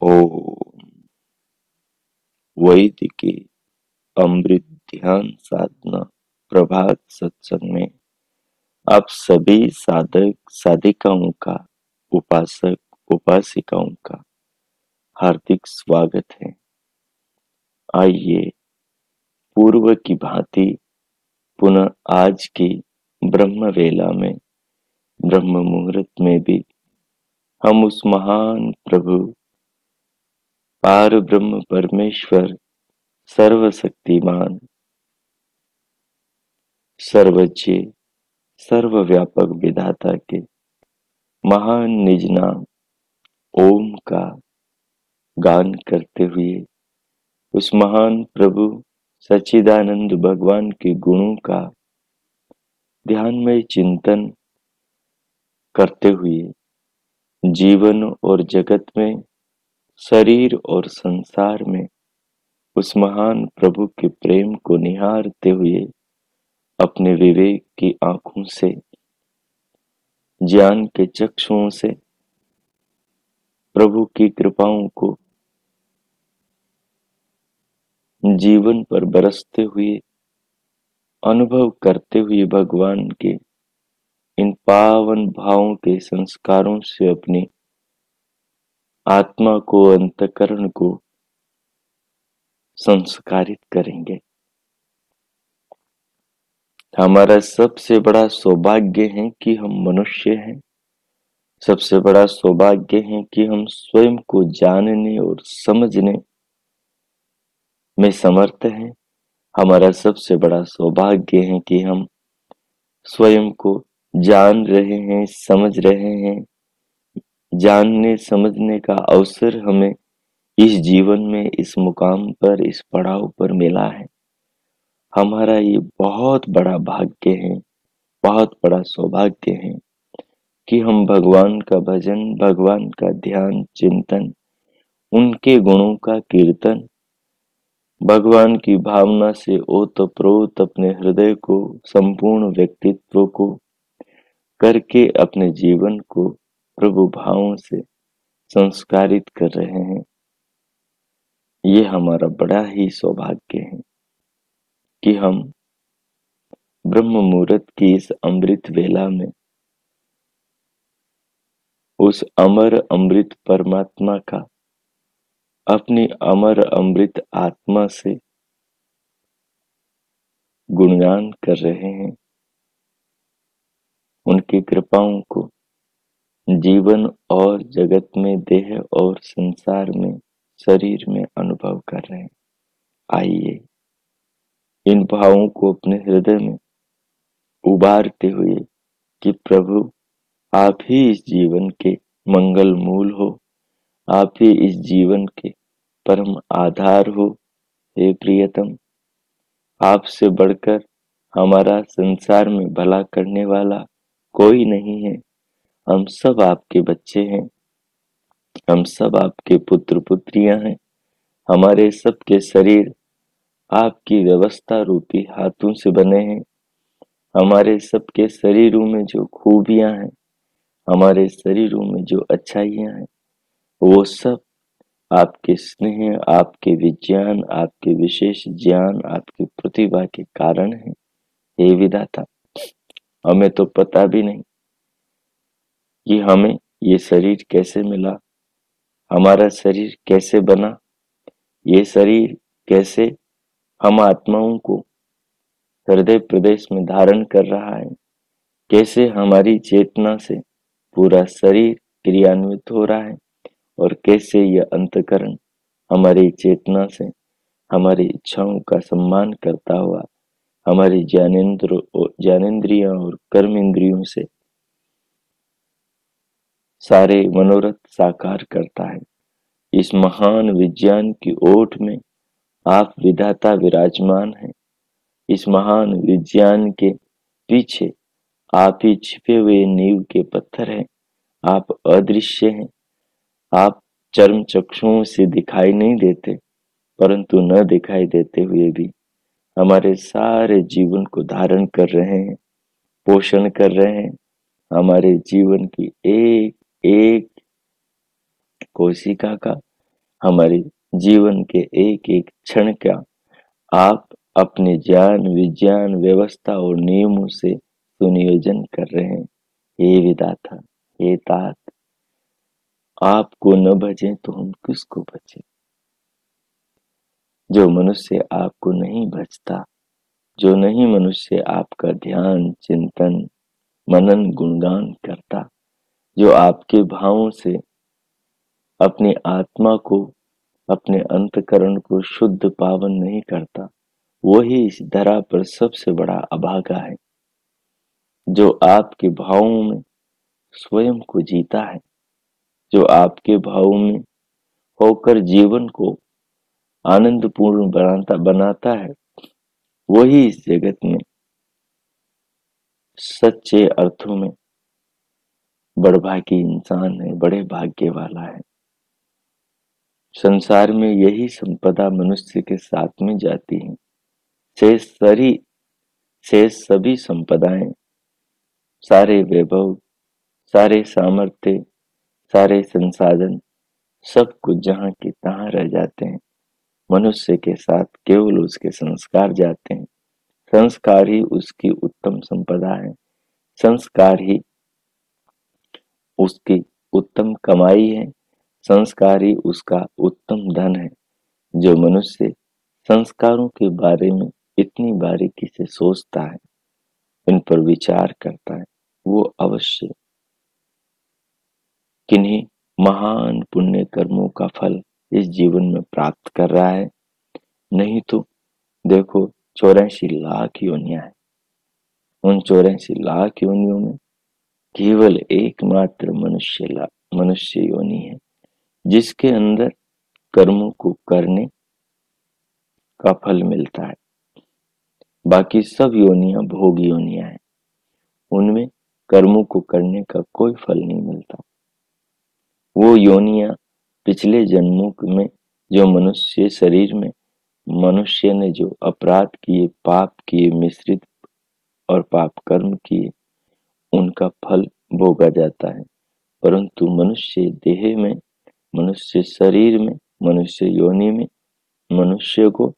ओम वैदिकी अमृत ध्यान साधना प्रभात सत्संग में आप सभी साधक साधिकाओं का, उपासक उपासिकाओं का हार्दिक स्वागत है। आइए पूर्व की भांति पुनः आज की ब्रह्म वेला में, ब्रह्म मुहूर्त में भी हम उस महान प्रभु पार ब्रह्म परमेश्वर सर्वशक्तिमान सर्वज्ञ सर्वव्यापक विधाता के महान निज नाम ओम का गान करते हुए उस महान प्रभु सच्चिदानंद भगवान के गुणों का ध्यान में चिंतन करते हुए जीवन और जगत में, शरीर और संसार में उस महान प्रभु के प्रेम को निहारते हुए अपने विवेक की आंखों से, ज्ञान के चक्षुओं से प्रभु की कृपाओं को जीवन पर बरसते हुए अनुभव करते हुए भगवान के इन पावन भावों के संस्कारों से अपनी आत्मा को, अंतःकरण को संस्कारित करेंगे। हमारा सबसे बड़ा सौभाग्य है कि हम मनुष्य हैं। सबसे बड़ा सौभाग्य है कि हम स्वयं को जानने और समझने में समर्थ हैं। हमारा सबसे बड़ा सौभाग्य है कि हम स्वयं को जान रहे हैं, समझ रहे हैं। जानने समझने का अवसर हमें इस जीवन में, इस मुकाम पर, इस पड़ाव पर मिला है। हमारा ये बहुत बड़ा भाग्य है, बहुत बड़ा सौभाग्य है कि हम भगवान का भजन, भगवान का ध्यान, चिंतन, उनके गुणों का कीर्तन, भगवान की भावना से ओतप्रोत अपने हृदय को, संपूर्ण व्यक्तित्व को करके अपने जीवन को प्रभु भावों से संस्कारित कर रहे हैं। ये हमारा बड़ा ही सौभाग्य है कि हम ब्रह्म मुहूर्त की इस अमृत वेला में उस अमर अमृत परमात्मा का अपनी अमर अमृत आत्मा से गुणगान कर रहे हैं। उनकी कृपाओं को जीवन और जगत में, देह और संसार में, शरीर में अनुभव कर रहे हैं। आइए इन भावों को अपने हृदय में उबारते हुए कि प्रभु आप ही इस जीवन के मंगल मूल हो, आप ही इस जीवन के परम आधार हो। हे प्रियतम, आपसे बढ़कर हमारा संसार में भला करने वाला कोई नहीं है। हम सब आपके बच्चे हैं, हम सब आपके पुत्र पुत्रियां हैं। हमारे सबके शरीर आपकी व्यवस्था रूपी हाथों से बने हैं। हमारे सबके शरीरों में जो खूबियां हैं, हमारे शरीरों में जो अच्छाइयां हैं, वो सब आपके स्नेह, आपके विज्ञान, आपके विशेष ज्ञान, आपकी प्रतिभा के कारण है। हे विधाता, हमें तो पता भी नहीं कि हमें ये शरीर कैसे मिला, हमारा शरीर कैसे बना, ये शरीर कैसे हम आत्माओं को हृदय प्रदेश में धारण कर रहा है, कैसे हमारी चेतना से पूरा शरीर क्रियान्वित हो रहा है और कैसे यह अंतःकरण हमारी चेतना से, हमारी इच्छाओं का सम्मान करता हुआ हमारी ज्ञानेंद्रियों और कर्म इंद्रियों से सारे मनोरथ साकार करता है। इस महान विज्ञान की ओट में आप विधाता विराजमान हैं। इस महान विज्ञान के पीछे आप ही छिपे हुए नींव के पत्थर हैं। आप अदृश्य हैं। आप चर्म चक्षुओं से दिखाई नहीं देते, परंतु न दिखाई देते हुए भी हमारे सारे जीवन को धारण कर रहे हैं, पोषण कर रहे हैं। हमारे जीवन की एक एक कोशिका का, हमारे जीवन के एक एक क्षण का आप अपने ज्ञान, विज्ञान, व्यवस्था और नियमों से सुनियोजन कर रहे हैं। हे विधाता, हे तात, आपको न भजें तो हम किसको भजें। जो मनुष्य आपको नहीं भजता, जो नहीं मनुष्य आपका ध्यान, चिंतन, मनन, गुणगान करता, जो आपके भावों से अपनी आत्मा को, अपने अंतकरण को शुद्ध पावन नहीं करता, वही इस धरा पर सबसे बड़ा अभागा है। जो आपके भावों में स्वयं को जीता है, जो आपके भावों में होकर जीवन को आनंदपूर्ण बनाता है, वही इस जगत में सच्चे अर्थों में बड़भागी इंसान है, बड़े भाग्य वाला है। संसार में यही संपदा मनुष्य के साथ में जाती है। शेष सभी संपदाएं, सारे वैभव, सारे सामर्थ्य, सारे संसाधन, सब कुछ जहाँ के तहाँ रह जाते हैं। मनुष्य के साथ केवल उसके संस्कार जाते हैं। संस्कार ही उसकी उत्तम संपदा है। संस्कार ही उसकी उत्तम कमाई है। संस्कार ही उसका उत्तम धन है। जो मनुष्य संस्कारों के बारे में इतनी बारीकी से सोचता है, इन पर विचार करता है, वो अवश्य किन्हीं महान पुण्य कर्मों का फल इस जीवन में प्राप्त कर रहा है। नहीं तो देखो, 84 लाख योनियां हैं। उन 84 लाख योनियों में केवल एकमात्र मनुष्य योनि है, जिसके अंदर कर्मों को करने का फल मिलता है। बाकी सब योनियां भोग योनियां हैं, उनमें कर्मों को करने का कोई फल नहीं मिलता। वो योनियां पिछले जन्मों में जो मनुष्य शरीर में मनुष्य ने जो अपराध किए, पाप किए, मिश्रित और पाप कर्म किए, उनका फल भोगा जाता है। परंतु मनुष्य देह में, मनुष्य शरीर में, मनुष्य योनि में मनुष्य को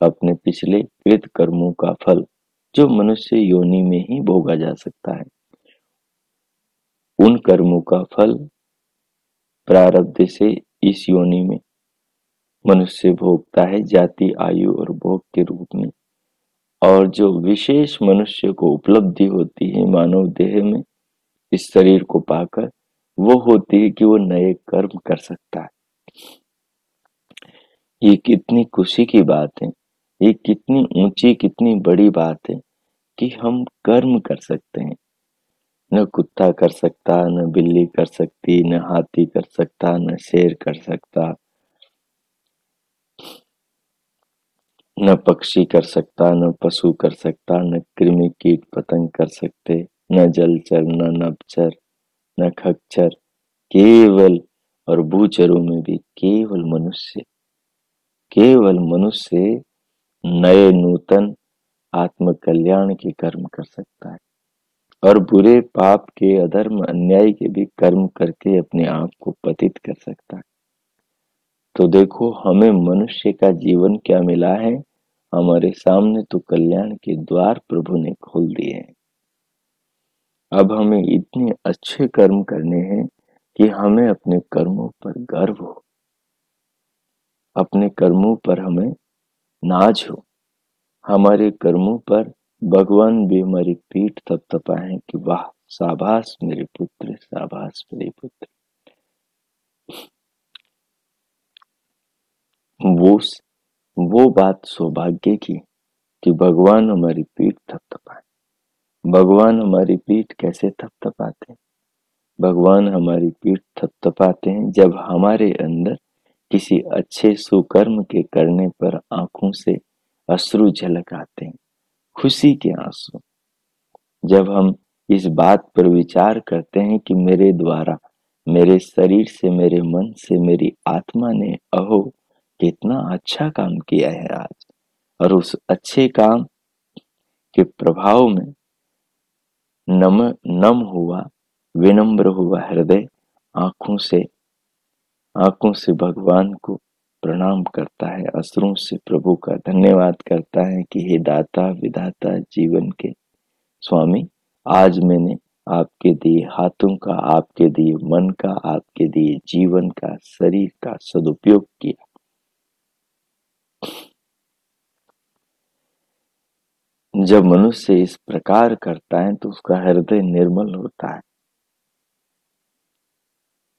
अपने पिछले कृत कर्मों का फल, जो मनुष्य योनि में ही भोगा जा सकता है, उन कर्मों का फल प्रारब्ध से इस योनि में मनुष्य भोगता है, जाति, आयु और भोग के रूप में। और जो विशेष मनुष्य को उपलब्धि होती है मानव देह में इस शरीर को पाकर, वो होती है कि वो नए कर्म कर सकता है। ये कितनी खुशी की बात है, ये कितनी ऊंची, कितनी बड़ी बात है कि हम कर्म कर सकते हैं। न कुत्ता कर सकता, न बिल्ली कर सकती, न हाथी कर सकता, न शेर कर सकता, न पक्षी कर सकता, न पशु कर सकता, न कृमि कीट पतंग कर सकते, न जलचर, न नभचर, न खच्चर, केवल और भूचरों में भी केवल मनुष्य नए नूतन आत्म कल्याण के कर्म कर सकता है, और बुरे पाप के, अधर्म, अन्याय के भी कर्म करके अपने आप को पतित कर सकता है। तो देखो, हमें मनुष्य का जीवन क्या मिला है। हमारे सामने तो कल्याण के द्वार प्रभु ने खोल दिए हैं। अब हमें इतने अच्छे कर्म करने हैं कि हमें अपने कर्मों पर गर्व हो, अपने कर्मों पर हमें नाज हो, हमारे कर्मों पर भगवान भी हमारी पीठ थपथपाए कि वाह, शाबाश मेरे पुत्र, शाबाश मेरे पुत्र। वो बात सौभाग्य की कि भगवान हमारी पीठ थपथपाए। भगवान हमारी पीठ कैसे थपथपाते हैं? भगवान हमारी पीठ थपथपाते हैं जब हमारे अंदर किसी अच्छे सुकर्म के करने पर आंखों से अश्रु झलक आते हैं, खुशी के आंसू। जब हम इस बात पर विचार करते हैं कि मेरे द्वारा, मेरे शरीर से, मेरे मन से, मेरी आत्मा ने अहो कितना अच्छा काम किया है आज, और उस अच्छे काम के प्रभाव में नम हुआ, विनम्र हुआ हृदय, आंखों से भगवान को प्रणाम करता है, असुरों से प्रभु का धन्यवाद करता है कि हे दाता विधाता जीवन के स्वामी, आज मैंने आपके दिए हाथों का, आपके दिए मन का, आपके दिए जीवन का, शरीर का सदुपयोग किया। जब मनुष्य इस प्रकार करता है तो उसका हृदय निर्मल होता है,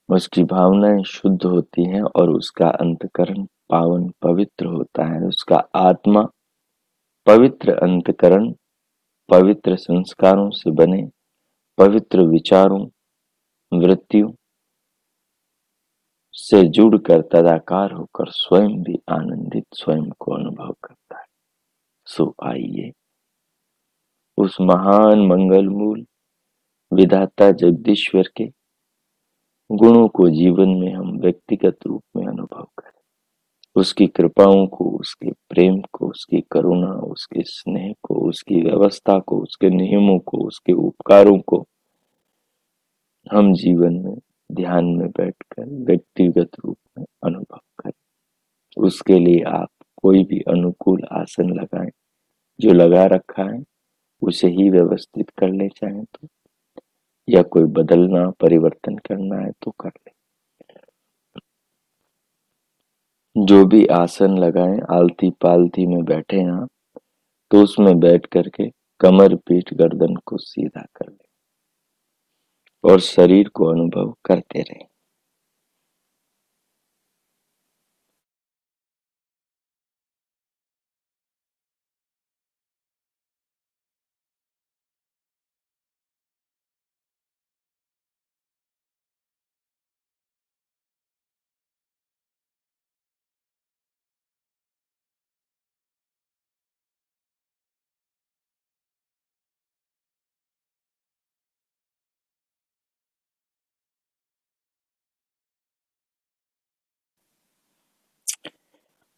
उसकी भावनाएं शुद्ध होती हैं और उसका अंतकरण पावन पवित्र होता है। उसका आत्मा पवित्र अंतकरण पवित्र संस्कारों से बने पवित्र विचारों वृत्तियों से जुड़कर तदाकार होकर स्वयं भी आनंदित स्वयं को अनुभव करता है। सो आइए उस महान मंगलमूल विधाता जगदीश्वर के गुणों को जीवन में हम व्यक्तिगत रूप में अनुभव करें, उसकी कृपाओं को, उसके प्रेम को, उसकी करुणा, उसके स्नेह को, उसकी व्यवस्था को, उसके नियमों को, उसके उपकारों को हम जीवन में ध्यान में बैठकर व्यक्तिगत रूप में अनुभव करें। उसके लिए आप कोई भी अनुकूल आसन लगाएं, जो लगा रखा है उसे ही व्यवस्थित कर ले चाहें तो, या कोई बदलना परिवर्तन करना है तो कर ले। जो भी आसन लगाएं, आलती पालती में बैठे हैं आप, तो उसमें बैठ करके कमर पीठ गर्दन को सीधा कर ले और शरीर को अनुभव करते रहें।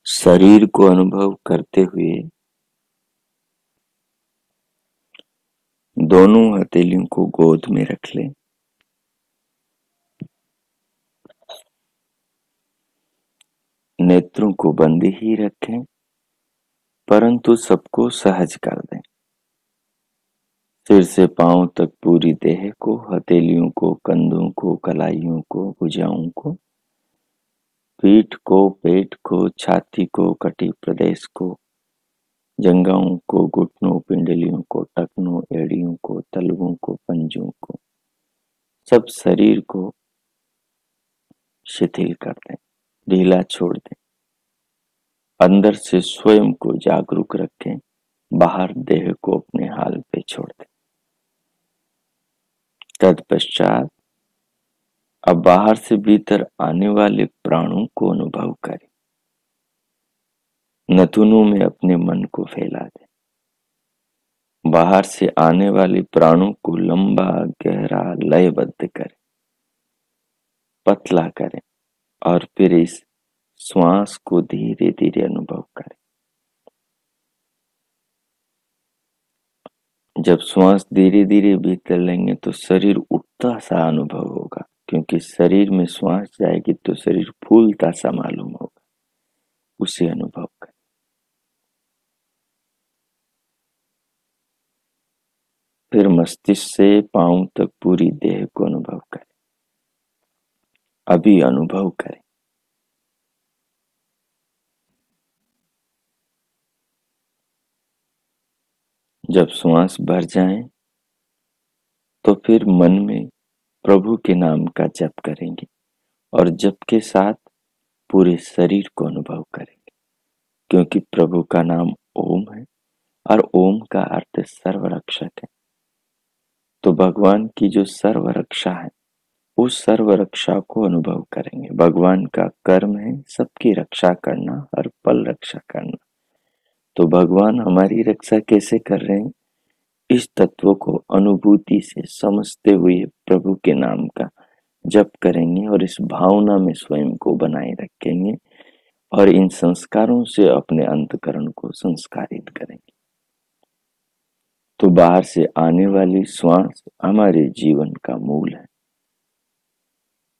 शरीर को अनुभव करते हुए दोनों हथेलियों को गोद में रख लें। नेत्रों को बंद ही रखें, परंतु सबको सहज कर दें। सिर से पांव तक पूरी देह को, हथेलियों को, कंधों को, कलाइयों को, भुजाओं को, पीठ को, पेट को, छाती को, कटी प्रदेश को, जंघाओं को, घुटनों, पिंडलियों को, टखनों, एड़ियों को, तलवों को, पंजों को, सब शरीर को शिथिल कर दें, ढीला छोड़ दें। अंदर से स्वयं को जागरूक रखें, बाहर देह को अपने हाल पे छोड़ दें। तत्पश्चात अब बाहर से भीतर आने वाले प्राणों को अनुभव करें। नथुनों में अपने मन को फैला दें। बाहर से आने वाले प्राणों को लंबा गहरा लयबद्ध करें, पतला करें और फिर इस श्वास को धीरे धीरे अनुभव करें। जब श्वास धीरे धीरे भीतर लेंगे तो शरीर उठता सा अनुभव होगा, क्योंकि शरीर में श्वास जाएगी तो शरीर फूलता सा मालूम होगा। उसे अनुभव करें। फिर मस्तिष्क से पांव तक पूरी देह को अनुभव करें। अभी अनुभव करें। जब श्वास भर जाए तो फिर मन में प्रभु के नाम का जप करेंगे और जप के साथ पूरे शरीर को अनुभव करेंगे, क्योंकि प्रभु का नाम ओम है और ओम का अर्थ सर्वरक्षक है। तो भगवान की जो सर्वरक्षा है उस सर्वरक्षा को अनुभव करेंगे। भगवान का कर्म है सबकी रक्षा करना, हर पल रक्षा करना। तो भगवान हमारी रक्षा कैसे कर रहे हैं, इस तत्व को अनुभूति से समझते हुए प्रभु के नाम का जप करेंगे और इस भावना में स्वयं को बनाए रखेंगे और इन संस्कारों से अपने अंतकरण को संस्कारित करेंगे। तो बाहर से आने वाली श्वास हमारे जीवन का मूल है।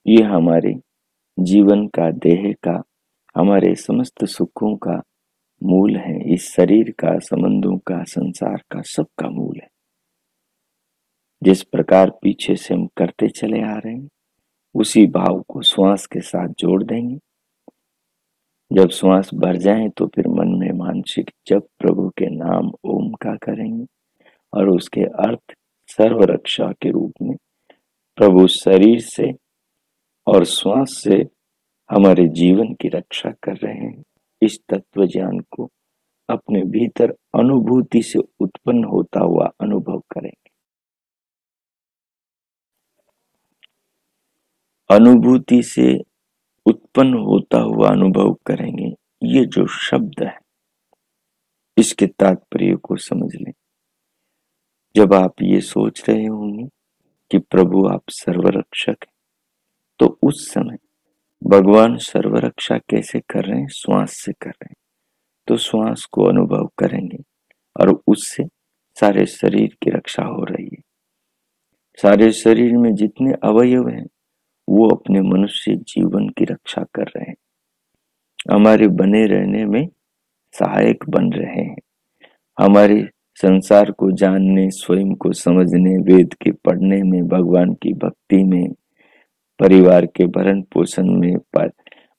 ये हमारे जीवन का, देह का हमारे समस्त सुखों का मूल है, इस शरीर का, संबंधों का, संसार का, सबका मूल है। जिस प्रकार पीछे से हम करते चले आ रहे हैं, उसी भाव को श्वास के साथ जोड़ देंगे। जब श्वास भर जाए तो फिर मन में मानसिक जप प्रभु के नाम ओम का करेंगे और उसके अर्थ सर्व रक्षा के रूप में प्रभु शरीर से और श्वास से हमारे जीवन की रक्षा कर रहे हैं। इस तत्व ज्ञान को अपने भीतर अनुभूति से उत्पन्न होता हुआ अनुभव करेंगे। अनुभूति से उत्पन्न होता हुआ अनुभव करेंगे, ये जो शब्द है इसके तात्पर्य को समझ लें। जब आप ये सोच रहे होंगे कि प्रभु आप सर्वरक्षक हैं, तो उस समय भगवान सर्वरक्षा कैसे कर रहे हैं? श्वास से कर रहे हैं। तो श्वास को अनुभव करेंगे और उससे सारे शरीर की रक्षा हो रही है। सारे शरीर में जितने अवयव हैं वो अपने मनुष्य जीवन की रक्षा कर रहे हैं, हमारे बने रहने में सहायक बन रहे हैं। हमारे संसार को जानने, स्वयं को समझने, वेद के पढ़ने में, भगवान की भक्ति में, परिवार के भरण पोषण में,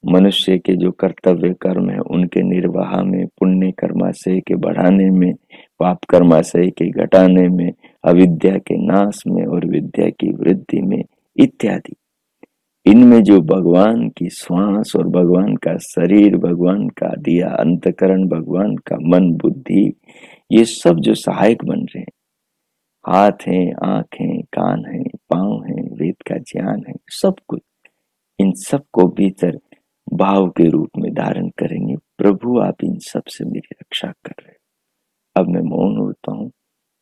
मनुष्य के जो कर्तव्य कर्म है उनके निर्वाह में, पुण्य कर्माशय के बढ़ाने में, पाप कर्माशय के घटाने में, अविद्या के नाश में और विद्या की वृद्धि में इत्यादि। इनमें जो भगवान की श्वास और भगवान का शरीर, भगवान का दिया अंतकरण, भगवान का मन, बुद्धि, ये सब जो सहायक बन रहे हैं, हाथ हैं, आंख हैं, कान हैं, पांव हैं, वेद का ज्ञान है, सब कुछ, इन सब को भीतर भाव के रूप में धारण करेंगे। प्रभु आप इन सब से मेरी रक्षा कर रहे हो। अब मैं मौन होता हूँ।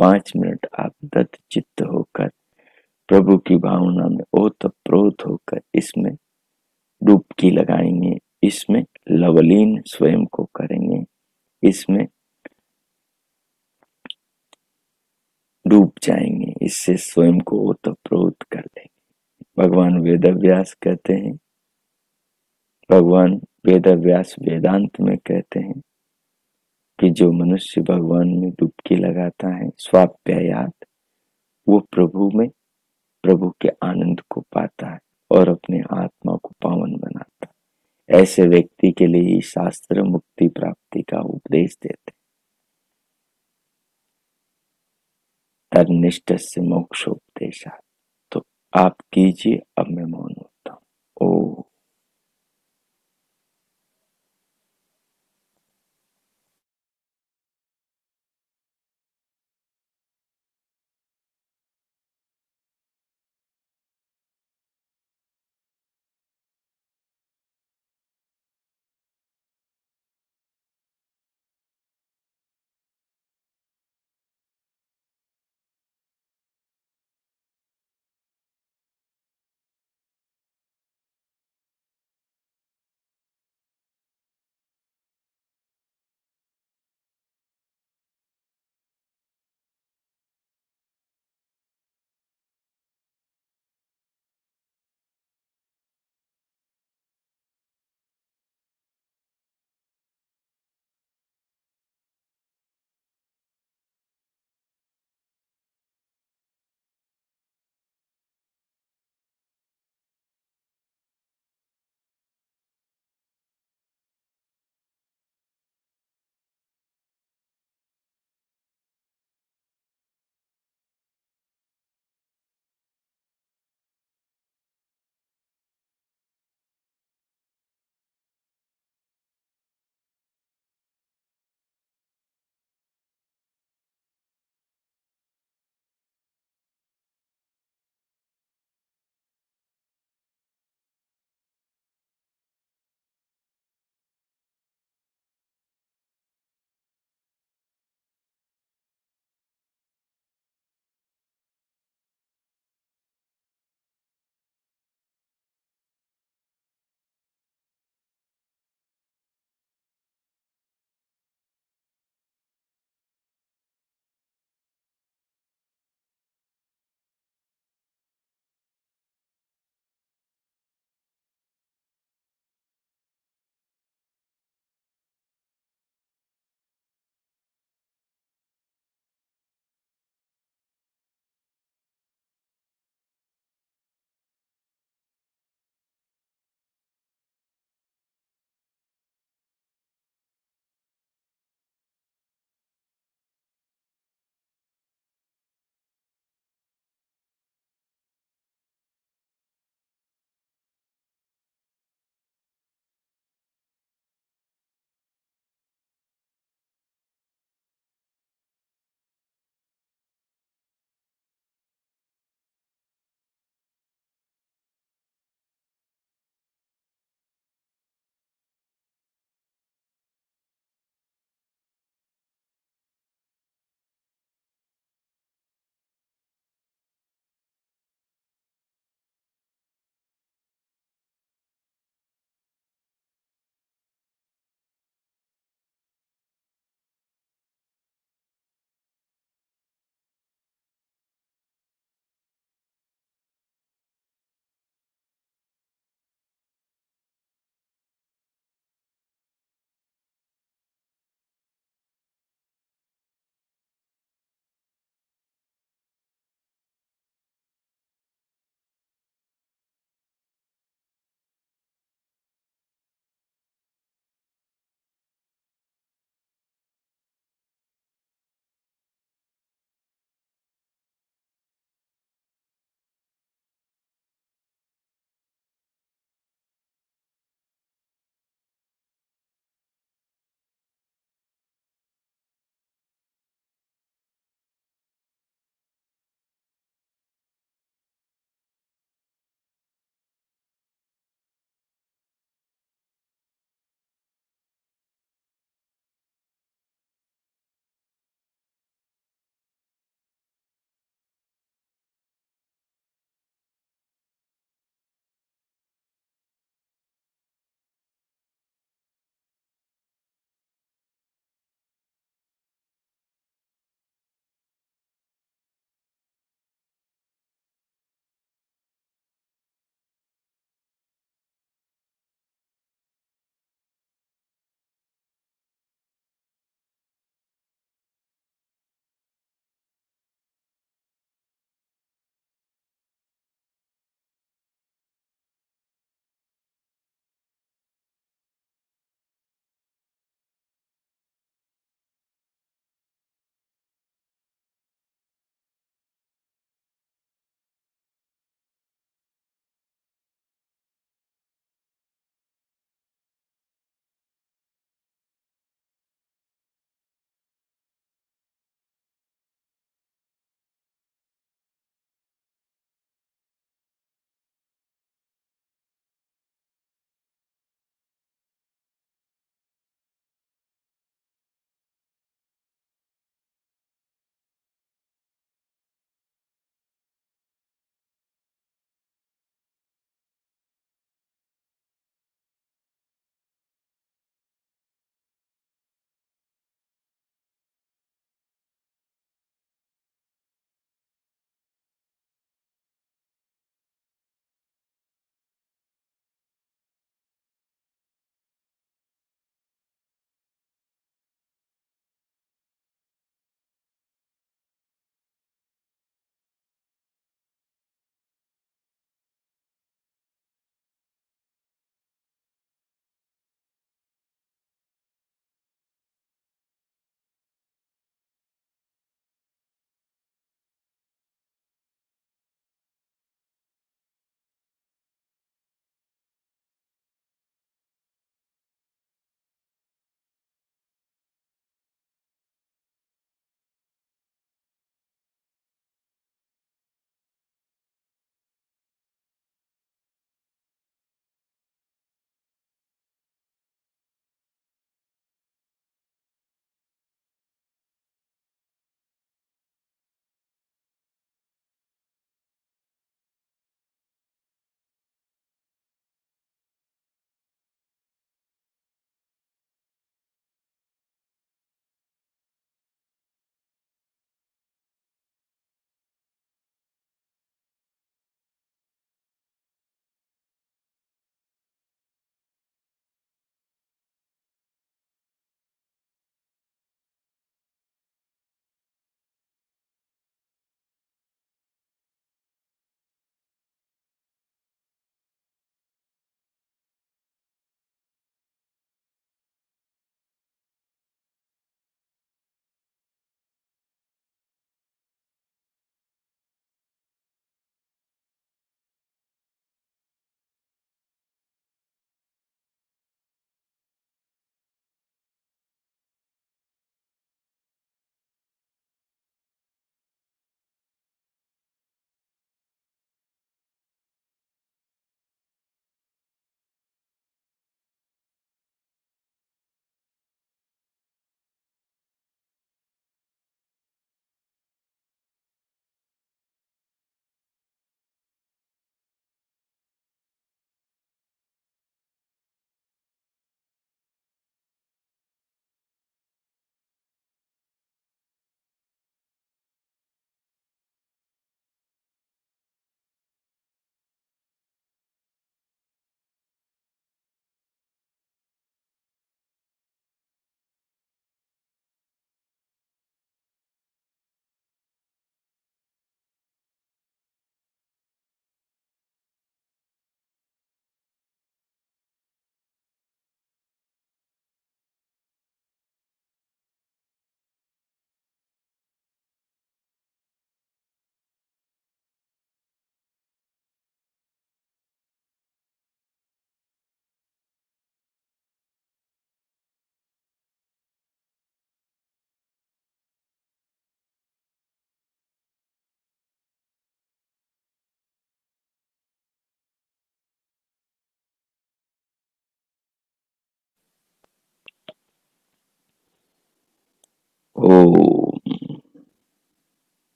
5 मिनट आप दत्त चित्त होकर प्रभु की भावना में ओतप्रोत होकर इसमें डुबकी लगाएंगे, इसमें लवलीन स्वयं को करेंगे, इसमें डूब जाएंगे, इससे स्वयं को ओतप्रोत कर देंगे। भगवान वेदव्यास कहते हैं, भगवान वेदव्यास वेदांत में कहते हैं कि जो मनुष्य भगवान में डुबकी लगाता है स्वाध्यायात, वो प्रभु में प्रभु के आनंद को पाता है और अपने आत्मा को पावन बनाता है। ऐसे व्यक्ति के लिए ही शास्त्र मुक्ति प्राप्ति का उपदेश देते हैं। तन्निष्ठस्य मोक्षोपदेशात्। तो आप कीजिए, अब मैं मौन होता हूँ। ओ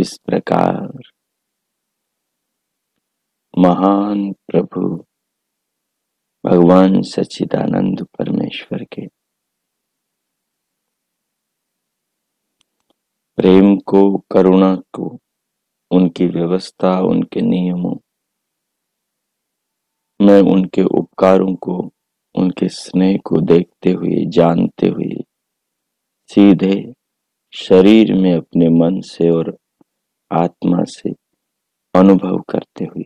इस प्रकार महान प्रभु भगवान सच्चिदानंद परमेश्वर के प्रेम को, करुणा को, उनकी व्यवस्था, उनके नियमों में, उनके उपकारों को, उनके स्नेह को देखते हुए, जानते हुए, सीधे शरीर में अपने मन से और आत्मा से अनुभव करते हुए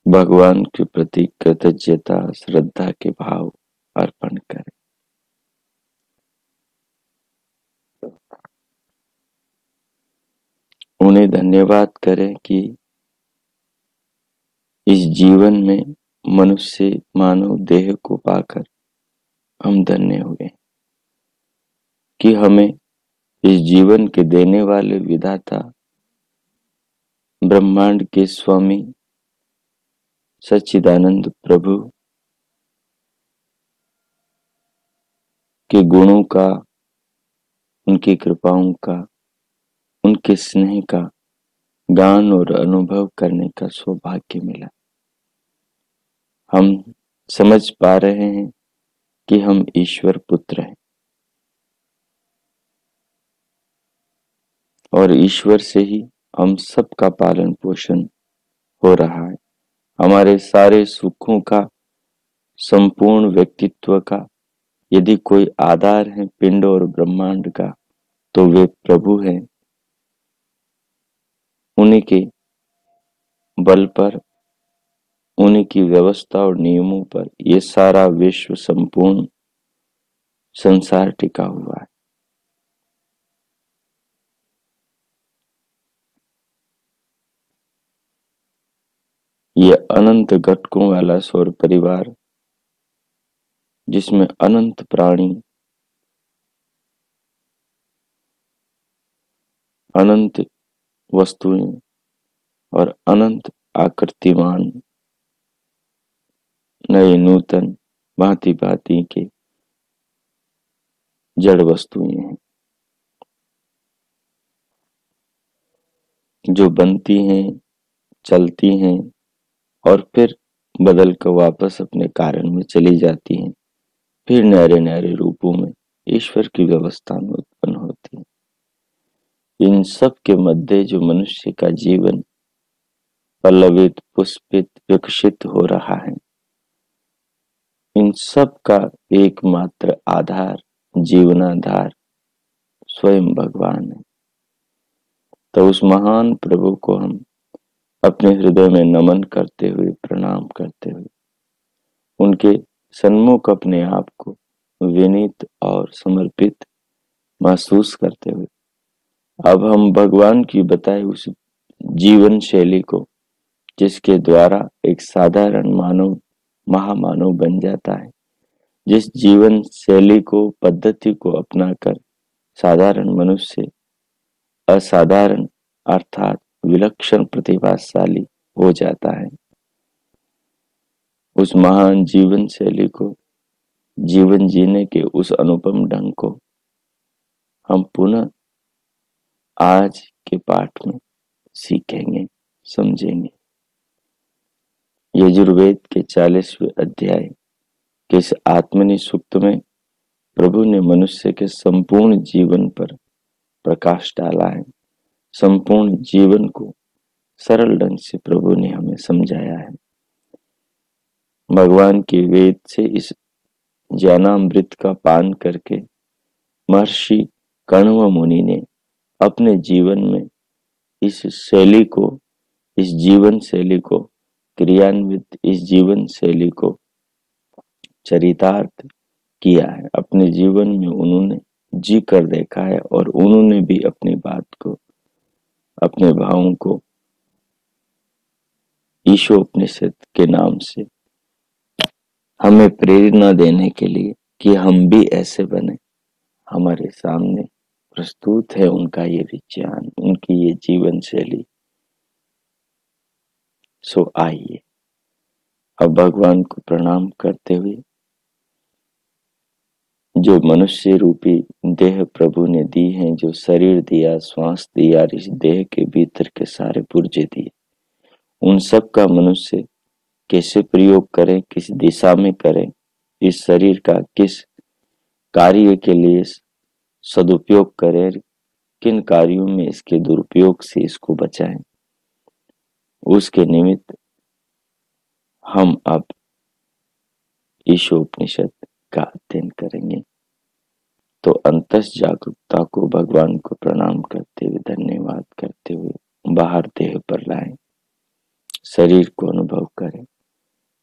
भगवान के प्रति कृतज्ञता, श्रद्धा के भाव अर्पण करें। उन्हें धन्यवाद करें कि इस जीवन में मनुष्य मानव देह को पाकर हम धन्य हुए, कि हमें इस जीवन के देने वाले विधाता ब्रह्मांड के स्वामी सच्चिदानंद प्रभु के गुणों का, उनकी कृपाओं का, उनके स्नेह का गान और अनुभव करने का सौभाग्य मिला। हम समझ पा रहे हैं कि हम ईश्वर पुत्र हैं और ईश्वर से ही हम सबका पालन पोषण हो रहा है। हमारे सारे सुखों का, संपूर्ण व्यक्तित्व का यदि कोई आधार है पिंड और ब्रह्मांड का, तो वे प्रभु हैं। उन्हीं के बल पर, उन्हीं की व्यवस्था और नियमों पर ये सारा विश्व, संपूर्ण संसार टिका हुआ है। ये अनंत घटकों वाला सौर परिवार, जिसमें अनंत प्राणी, अनंत वस्तुएं और अनंत आकृतिमान नए नूतन भांति भांति के जड़ वस्तुएं हैं, जो बनती हैं, चलती हैं और फिर बदल कर वापस अपने कारण में चली जाती हैं, फिर न्यारे न्यारे रूपों में ईश्वर की व्यवस्था में उत्पन्न होती है। इन सब के मध्य जो मनुष्य का जीवन पल्लवित, पुष्पित, विकसित हो रहा है, इन सब का एकमात्र आधार, जीवनाधार स्वयं भगवान है। तो उस महान प्रभु को हम अपने हृदय में नमन करते हुए, प्रणाम करते हुए, उनके सन्मुख अपने आप को विनीत और समर्पित महसूस करते हुए अब हम भगवान की बताई उस जीवन शैली को, जिसके द्वारा एक साधारण मानव महामानव बन जाता है, जिस जीवन शैली को, पद्धति को अपनाकर साधारण मनुष्य असाधारण अर्थात विलक्षण प्रतिभाशाली हो जाता है, उस महान जीवन शैली को, जीवन जीने के उस अनुपम ढंग को हम पुनः आज के पाठ में सीखेंगे, समझेंगे। यजुर्वेद के 40वें अध्याय के इस आत्मनि सूक्त में प्रभु ने मनुष्य के संपूर्ण जीवन पर प्रकाश डाला है। संपूर्ण जीवन को सरल ढंग से प्रभु ने हमें समझाया है। भगवान के वेद से इस ज्ञानामृत का पान करके महर्षि कण्व मुनि ने अपने जीवन में इस शैली को, इस जीवन शैली को क्रियान्वित, इस जीवन शैली को चरितार्थ किया है। अपने जीवन में उन्होंने जी कर देखा है और उन्होंने भी अपनी बात को, अपने भावों को ईशोपनिषद के नाम से हमें प्रेरणा देने के लिए कि हम भी ऐसे बने, हमारे सामने प्रस्तुत है उनका ये विज्ञान, उनकी ये जीवन शैली। सो आइए अब भगवान को प्रणाम करते हुए जो मनुष्य रूपी देह प्रभु ने दी है, जो शरीर दिया, श्वास दिया, इस देह के भीतर के सारे पुर्जे दिए, उन सब का मनुष्य कैसे प्रयोग करे, किस दिशा में करे, इस शरीर का किस कार्य के लिए सदुपयोग करे, किन कार्यों में इसके दुरुपयोग से इसको बचाएं, उसके निमित्त हम अब ईशोपनिषद का अध्ययन करेंगे। तो अंतस जागरूकता को भगवान को प्रणाम करते हुए, धन्यवाद करते हुए बाहर देह पर लाएं, शरीर को अनुभव करें,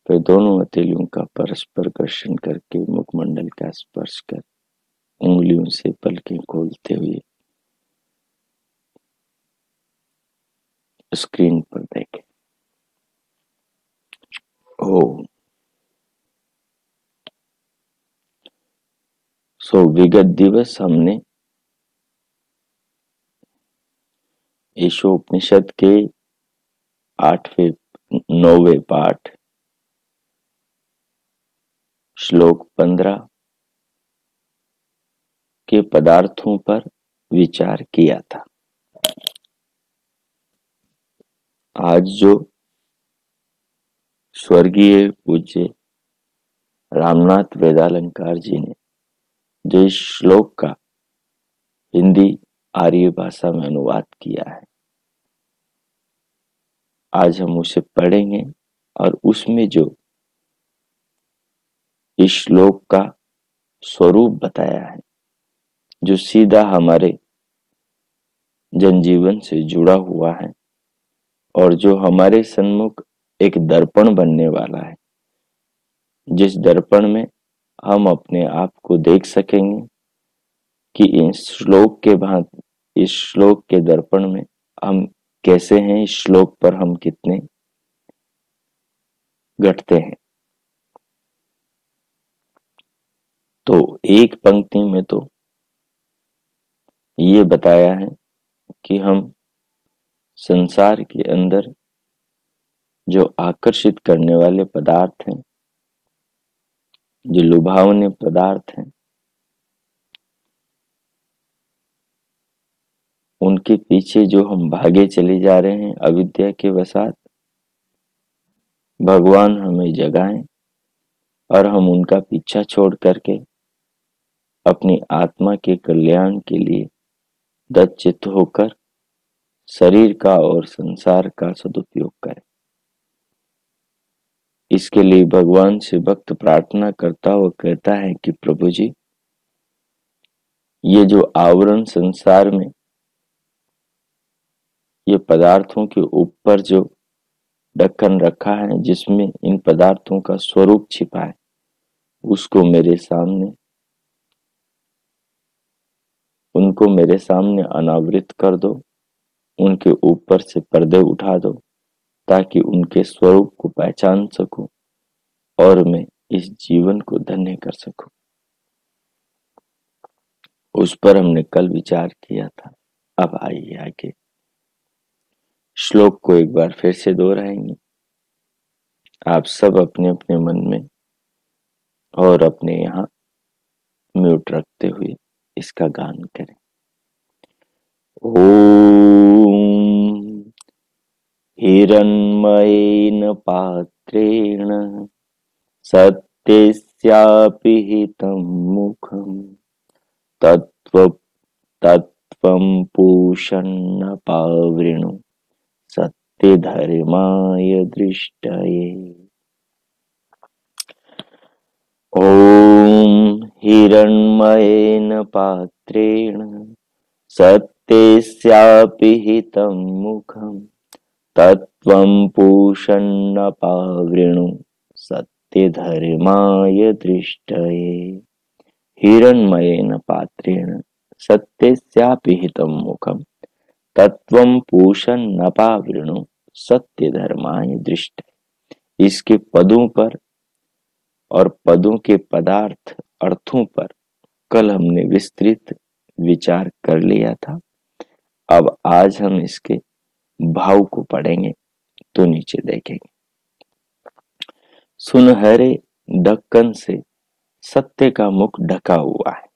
फिर दोनों हथेलियों का परस्पर घर्षण करके मुखमंडल का स्पर्श कर उंगलियों से पलकें खोलते हुए स्क्रीन पर देखें। विगत दिवस हमने ईशोपनिषद के 9वें पाठ श्लोक 15 के पदार्थों पर विचार किया था। आज जो स्वर्गीय पूज्य रामनाथ वेदालंकार जी ने जो इस श्लोक का हिंदी आर्य भाषा में अनुवाद किया है, आज हम उसे पढ़ेंगे और उसमें जो इस श्लोक का स्वरूप बताया है, जो सीधा हमारे जनजीवन से जुड़ा हुआ है और जो हमारे सन्मुख एक दर्पण बनने वाला है, जिस दर्पण में हम अपने आप को देख सकेंगे कि इस श्लोक के दर्पण में हम कैसे हैं, इस श्लोक पर हम कितने घटते हैं। तो एक पंक्ति में तो ये बताया है कि हम संसार के अंदर जो आकर्षित करने वाले पदार्थ हैं, जो लुभावने पदार्थ हैं, उनके पीछे जो हम भागे चले जा रहे हैं अविद्या के वसात, भगवान हमें जगाएं और हम उनका पीछा छोड़ करके अपनी आत्मा के कल्याण के लिए दत्तचित्त होकर शरीर का और संसार का सदुपयोग करें। इसके लिए भगवान से भक्त प्रार्थना करता हुआ कहता है कि प्रभु जी, ये जो आवरण संसार में ये पदार्थों के ऊपर जो ढक्कन रखा है, जिसमें इन पदार्थों का स्वरूप छिपा है, उनको मेरे सामने अनावृत कर दो, उनके ऊपर से पर्दे उठा दो, ताकि उनके स्वरूप को पहचान सकूं और मैं इस जीवन को धन्य कर सकूं। उस पर हमने कल विचार किया था। अब आइए आगे श्लोक को एक बार फिर से दोहराएंगे। आप सब अपने अपने मन में और अपने यहाँ म्यूट रखते हुए इसका गान करें। ओम हिरण्मयेन पात्रेण सत्यस्यापि हितं मुखं तत्त्वं पूषन्न पावृणु सत्यधर्माय दृष्टये। ॐ हिरण्मयेन पात्रेण सत्यस्यापि हितं मुखं तत्त्वं पूषन्न पावृणु सत्यधर्माय दृष्टये। हिरण्मयेन पात्रेण सत्यस्यापि हितं मुखं तत्त्वं पूषन्न पावृणु सत्यधर्माय दृष्टये। इसके पदों पर और पदों के पदार्थ अर्थों पर कल हमने विस्तृत विचार कर लिया था। अब आज हम इसके भाव को पढ़ेंगे। तो नीचे देखेंगे। सुनहरे ढक्कन से सत्य का मुख ढका हुआ है।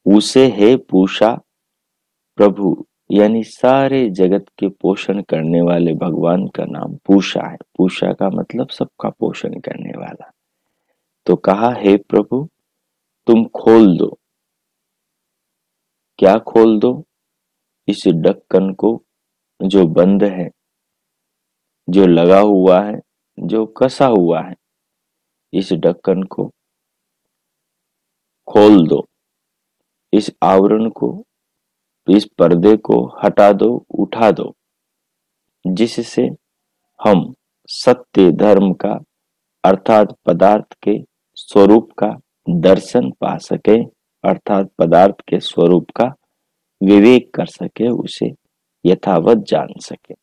उसे है पूषा प्रभु, यानी सारे जगत के पोषण करने वाले भगवान का नाम पूषा है। पूषा का मतलब सबका पोषण करने वाला। तो कहा, हे प्रभु तुम खोल दो। क्या खोल दो? इस ढक्कन को जो बंद है, जो लगा हुआ है, जो कसा हुआ है, इस ढक्कन को खोल दो। इस आवरण को, इस पर्दे को हटा दो, उठा दो, जिससे हम सत्य धर्म का अर्थात पदार्थ के स्वरूप का दर्शन पा सके, अर्थात पदार्थ के स्वरूप का विवेक कर सके, उसे यथावत जान सके।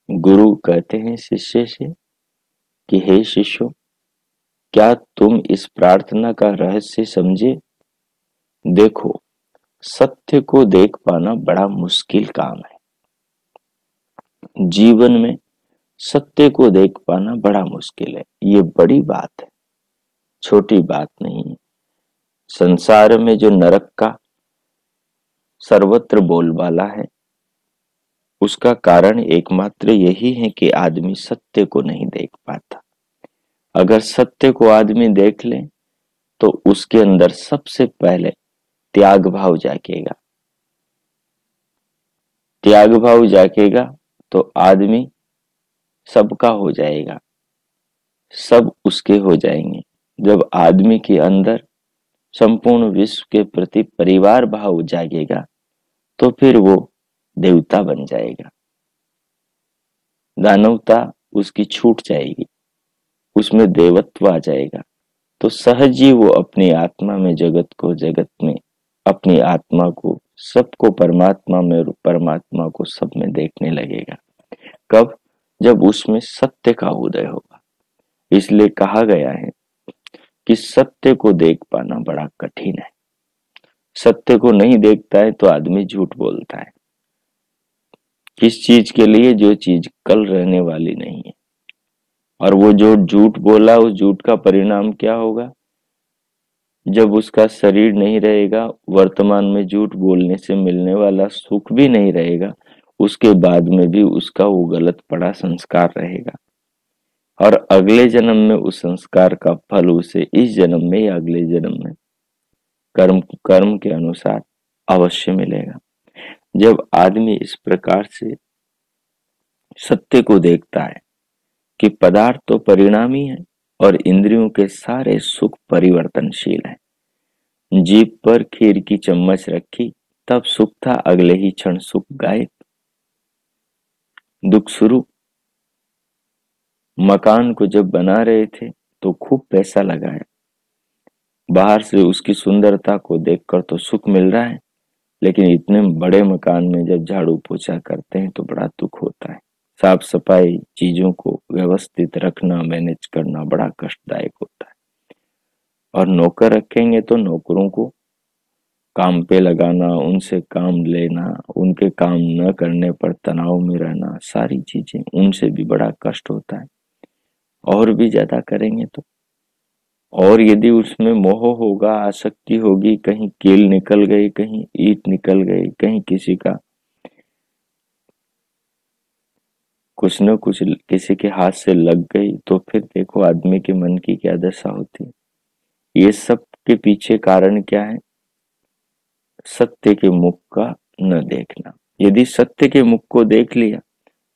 गुरु कहते हैं शिष्य से कि हे शिष्यों, क्या तुम इस प्रार्थना का रहस्य समझे? देखो, सत्य को देख पाना बड़ा मुश्किल काम है। जीवन में सत्य को देख पाना बड़ा मुश्किल है। ये बड़ी बात है, छोटी बात नहीं है। संसार में जो नरक का सर्वत्र बोलबाला है, उसका कारण एकमात्र यही है कि आदमी सत्य को नहीं देख पाता। अगर सत्य को आदमी देख ले तो उसके अंदर सबसे पहले त्याग भाव जागेगा। त्याग भाव जागेगा तो आदमी सबका हो जाएगा, सब उसके हो जाएंगे। जब आदमी के अंदर संपूर्ण विश्व के प्रति परिवार भाव जागेगा तो फिर वो देवता बन जाएगा। दानवता उसकी छूट जाएगी, उसमें देवत्व आ जाएगा। तो सहज ही वो अपनी आत्मा में जगत में अपनी आत्मा को, सबको परमात्मा में और परमात्मा को सब में देखने लगेगा। कब? जब उसमें सत्य का उदय होगा। इसलिए कहा गया है कि सत्य को देख पाना बड़ा कठिन है। सत्य को नहीं देखता है तो आदमी झूठ बोलता है। किस चीज के लिए? जो चीज कल रहने वाली नहीं है। और वो जो झूठ बोला, उस झूठ का परिणाम क्या होगा? जब उसका शरीर नहीं रहेगा, वर्तमान में झूठ बोलने से मिलने वाला सुख भी नहीं रहेगा, उसके बाद में भी उसका वो गलत पड़ा संस्कार रहेगा। और अगले जन्म में उस संस्कार का फल उसे इस जन्म में या अगले जन्म में कर्म कर्म के अनुसार अवश्य मिलेगा। जब आदमी इस प्रकार से सत्य को देखता है कि पदार्थ तो परिणामी है और इंद्रियों के सारे सुख परिवर्तनशील है। जीभ पर खीर की चम्मच रखी, तब सुख था, अगले ही क्षण सुख गायब, दुख शुरू। मकान को जब बना रहे थे तो खूब पैसा लगाया, बाहर से उसकी सुंदरता को देखकर तो सुख मिल रहा है, लेकिन इतने बड़े मकान में जब झाड़ू पोछा करते हैं तो बड़ा दुख होता है। साफ सफाई, चीजों को व्यवस्थित रखना, मैनेज करना बड़ा कष्टदायक होता है। और नौकर रखेंगे तो नौकरों को काम पे लगाना, उनसे काम लेना, उनके काम न करने पर तनाव में रहना, सारी चीजें, उनसे भी बड़ा कष्ट होता है। और भी ज्यादा करेंगे तो, और यदि उसमें मोह होगा, आसक्ति होगी, कहीं कील निकल गई, कहीं ईंट निकल गई, कहीं किसी का कुछ न कुछ किसी के हाथ से लग गई, तो फिर देखो आदमी के मन की क्या दशा होती है। ये सब के पीछे कारण क्या है? सत्य के मुख का न देखना। यदि सत्य के मुख को देख लिया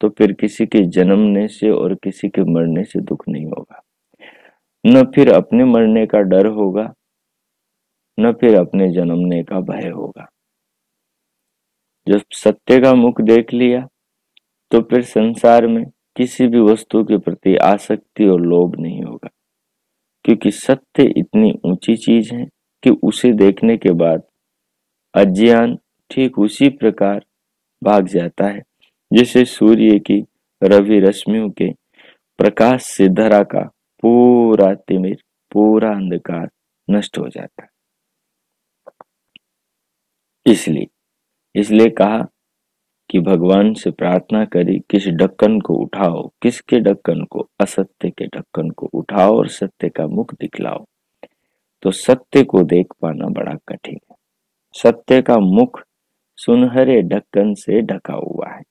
तो फिर किसी के जन्मने से और किसी के मरने से दुख नहीं होगा, न फिर अपने मरने का डर होगा, न फिर अपने जन्मने का भय होगा। जब सत्य का मुख देख लिया तो फिर संसार में किसी भी वस्तु के प्रति आसक्ति और लोभ नहीं होगा, क्योंकि सत्य इतनी ऊंची चीज है कि उसे देखने के बाद अज्ञान ठीक उसी प्रकार भाग जाता है जैसे सूर्य की रवि रश्मियों के प्रकाश से धरा का पूरा तिमिर, पूरा अंधकार नष्ट हो जाता है। इसलिए इसलिए कहा कि भगवान से प्रार्थना करी किस ढक्कन को उठाओ, किसके ढक्कन को, असत्य के ढक्कन को उठाओ और सत्य का मुख दिखलाओ। तो सत्य को देख पाना बड़ा कठिन है। सत्य का मुख सुनहरे ढक्कन से ढका हुआ है।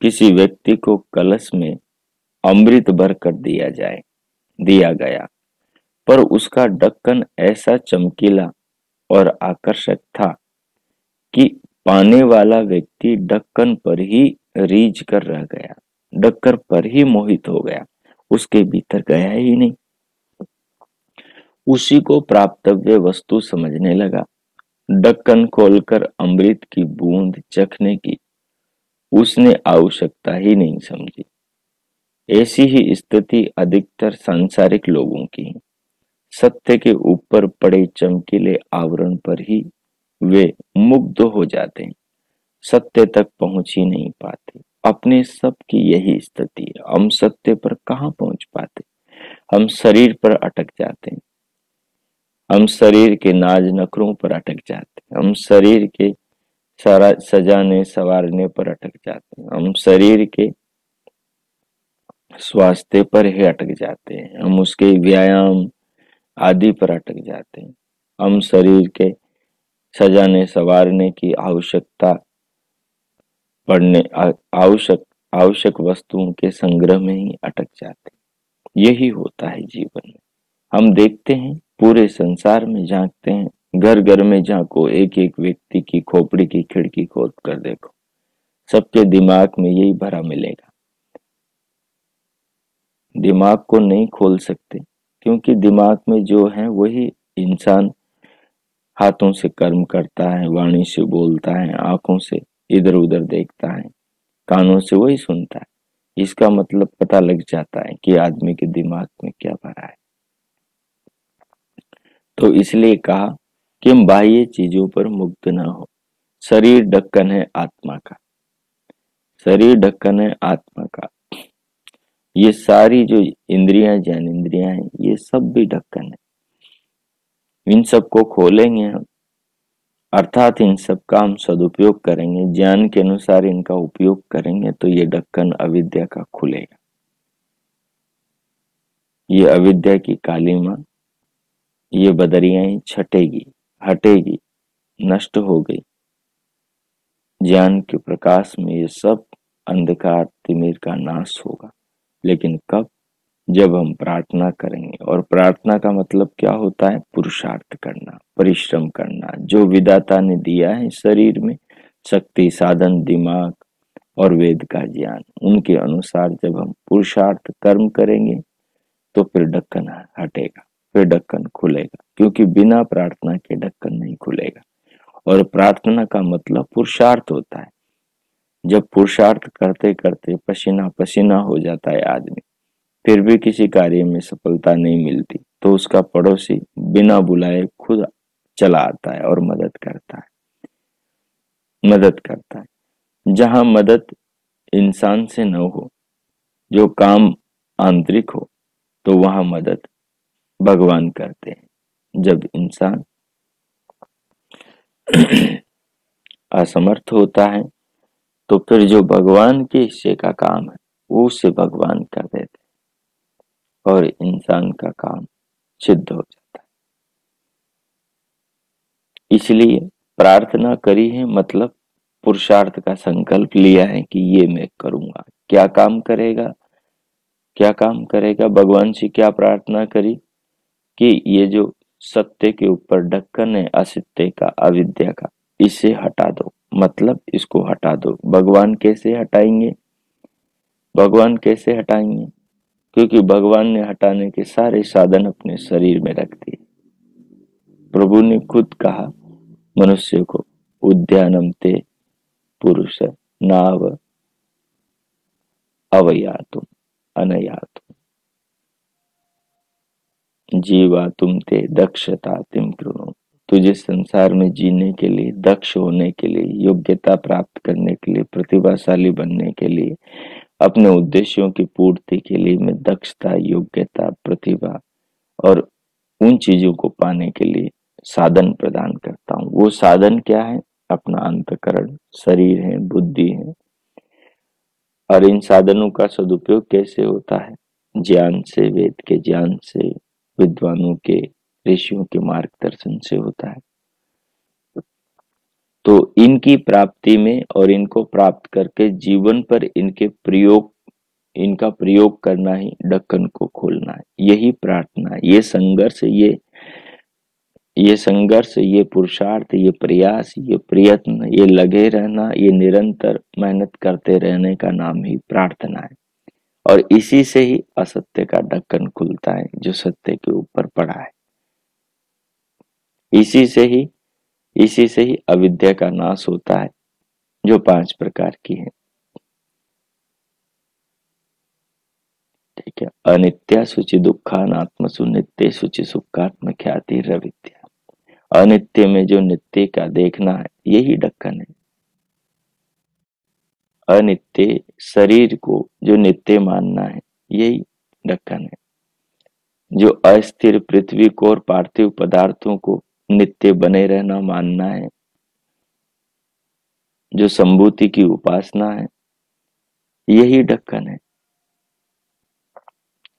किसी व्यक्ति को कलश में अमृत भर कर दिया गया, पर उसका ढक्कन ऐसा चमकीला और आकर्षक था कि पाने वाला व्यक्ति ढक्कन पर ही रीझ कर रह गया, ढक्कन पर ही मोहित हो गया, उसके भीतर गया ही नहीं। उसी को प्राप्तव्य वस्तु समझने लगा। ढक्कन खोलकर अमृत की बूंद चखने की उसने आवश्यकता ही नहीं समझी। ऐसी ही स्थिति अधिकतर सांसारिक लोगों की है। सत्य के ऊपर पड़े चमकीले आवरण पर ही वे मुग्ध हो जाते हैं, सत्य तक पहुंच ही नहीं पाते। अपने सब की यही स्थिति है। हम सत्य पर कहाँ पहुंच पाते, हम शरीर पर अटक जाते हैं, हम शरीर के नाज नखरों पर अटक जाते हैं, हम शरीर के सारा सजाने संवारने पर अटक जाते हैं, हम शरीर के स्वास्थ्य पर ही अटक जाते हैं, हम उसके व्यायाम आदि पर अटक जाते हैं, हम शरीर के सजाने संवारने की आवश्यकता पढ़ने आवश्यक वस्तुओं के संग्रह में ही अटक जाते हैं। यही होता है जीवन में। हम देखते हैं, पूरे संसार में झांकते हैं, घर घर में झांको, एक एक व्यक्ति की खोपड़ी की खिड़की खोद कर देखो, सबके दिमाग में यही भरा मिलेगा। दिमाग को नहीं खोल सकते, क्योंकि दिमाग में जो है वही इंसान हाथों से कर्म करता है, वाणी से बोलता है, आंखों से इधर उधर देखता है, कानों से वही सुनता है। इसका मतलब पता लग जाता है कि आदमी के दिमाग में क्या भरा है। तो इसलिए कहा कि हम बाह्य चीजों पर मुक्त न हो। शरीर ढक्कन है आत्मा का, शरीर ढक्कन है आत्मा का। ये सारी जो इंद्रियां, ज्ञानेंद्रियां हैं, ये सब भी ढक्कन है। इन सबको खोलेंगे हम, अर्थात इन सब का हम सदुपयोग करेंगे, ज्ञान के अनुसार इनका उपयोग करेंगे, तो ये ढक्कन अविद्या का खुलेगा। ये अविद्या की कालीमा, ये बदरियां छटेगी, हटेगी, नष्ट हो गई। ज्ञान के प्रकाश में ये सब अंधकार तिमिर का नाश होगा। लेकिन कब? जब हम प्रार्थना करेंगे। और प्रार्थना का मतलब क्या होता है? पुरुषार्थ करना, परिश्रम करना। जो विधाता ने दिया है शरीर में शक्ति, साधन, दिमाग और वेद का ज्ञान, उनके अनुसार जब हम पुरुषार्थ कर्म करेंगे तो फिर ढक्कन हटेगा, फिर ढक्कन खुलेगा। क्योंकि बिना प्रार्थना के ढक्कन नहीं खुलेगा। और प्रार्थना का मतलब पुरुषार्थ होता है। जब पुरुषार्थ करते करते पसीना पसीना हो जाता है आदमी, फिर भी किसी कार्य में सफलता नहीं मिलती, तो उसका पड़ोसी बिना बुलाए खुद चला आता है और मदद करता है। जहां मदद इंसान से न हो, जो काम आंतरिक हो, तो वहां मदद भगवान करते हैं। जब इंसान असमर्थ होता है, तो फिर जो भगवान के हिस्से का काम है वो उसे भगवान कर देते हैं और इंसान का काम सिद्ध हो जाता है। इसलिए प्रार्थना करी है, मतलब पुरुषार्थ का संकल्प लिया है कि ये मैं करूंगा। क्या काम करेगा? क्या काम करेगा? भगवान से क्या प्रार्थना करी कि ये जो सत्य के ऊपर ढक्कन है असत्य का, अविद्या का, इसे हटा दो, मतलब इसको हटा दो। भगवान कैसे हटाएंगे? भगवान कैसे हटाएंगे? क्योंकि भगवान ने हटाने के सारे साधन अपने शरीर में रख दिए। प्रभु ने खुद कहा मनुष्य को, उद्यानम ते पुरुष नाव अवयातुम अनयातुम जीवा तुम ते दक्षता तिम कृणु। तुझे संसार में जीने के लिए, दक्ष होने के लिए, योग्यता प्राप्त करने के लिए, प्रतिभाशाली बनने के लिए, अपने उद्देश्यों की पूर्ति के लिए मैं दक्षता, योग्यता, प्रतिभा और उन चीजों को पाने के लिए साधन प्रदान करता हूँ। वो साधन क्या है? अपना अंतःकरण, शरीर है, बुद्धि है। और इन साधनों का सदुपयोग कैसे होता है? ज्ञान से, वेद के ज्ञान से, विद्वानों के, ऋषियों के मार्गदर्शन से होता है। तो इनकी प्राप्ति में और इनको प्राप्त करके जीवन पर इनका प्रयोग करना ही ढक्कन को खोलना है। यही प्रार्थना है, ये संघर्ष, ये पुरुषार्थ, ये प्रयास, ये प्रयत्न, ये लगे रहना, ये निरंतर मेहनत करते रहने का नाम ही प्रार्थना है। और इसी से ही असत्य का ढक्कन खुलता है जो सत्य के ऊपर पड़ा है। इसी से ही अविद्या का नाश होता है, जो 5 प्रकार की है। ठीक है। अनित्या शुचि दुखानात्मसु नित्य शुचि सुखात्म ख्याति रविद्या। अनित्य में जो नित्य का देखना है, यही ढक्कन है। अनित्य शरीर को जो नित्य मानना है, यही ढक्कन है। जो अस्थिर पृथ्वी को और पार्थिव पदार्थों को नित्य बने रहना मानना है, जो संभूति की उपासना है, यही ढक्कन है,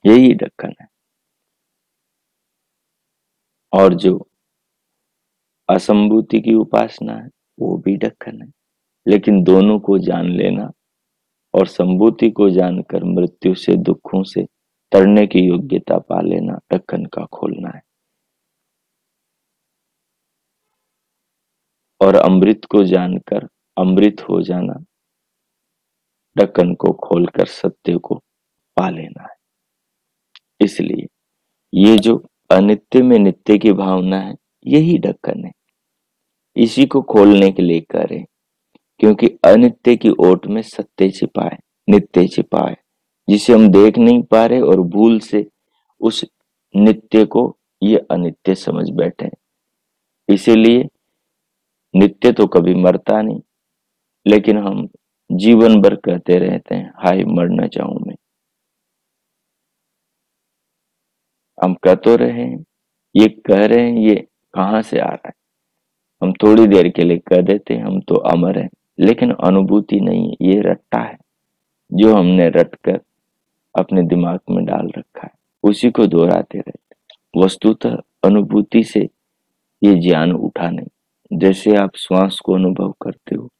यही ढक्कन है। और जो असंभूति की उपासना है, वो भी ढक्कन है। लेकिन दोनों को जान लेना और संभूति को जानकर मृत्यु से, दुखों से तरने की योग्यता पा लेना ढक्कन का खोलना है। और अमृत को जानकर अमृत हो जाना ढक्कन को खोलकर सत्य को पा लेना है। इसलिए ये जो अनित्य में नित्य की भावना है, यही ढक्कन है। इसी को खोलने के लिए करें, क्योंकि अनित्य की ओट में सत्य छिपा है, नित्य छिपा है, जिसे हम देख नहीं पा रहे और भूल से उस नित्य को ये अनित्य समझ बैठे। इसीलिए नित्य तो कभी मरता नहीं, लेकिन हम जीवन भर कहते रहते हैं, हाय मर न जाऊं मैं। हम कह तो रहे हैं, ये कह रहे हैं, ये कहां से आ रहा है? हम थोड़ी देर के लिए कह देते हैं हम तो अमर हैं, लेकिन अनुभूति नहीं है, ये रट्टा है जो हमने रट कर अपने दिमाग में डाल रखा है, उसी को दोहराते रहते। वस्तुतः अनुभूति से ये ज्ञान उठा नहीं। जैसे आप श्वास को अनुभव करते हो,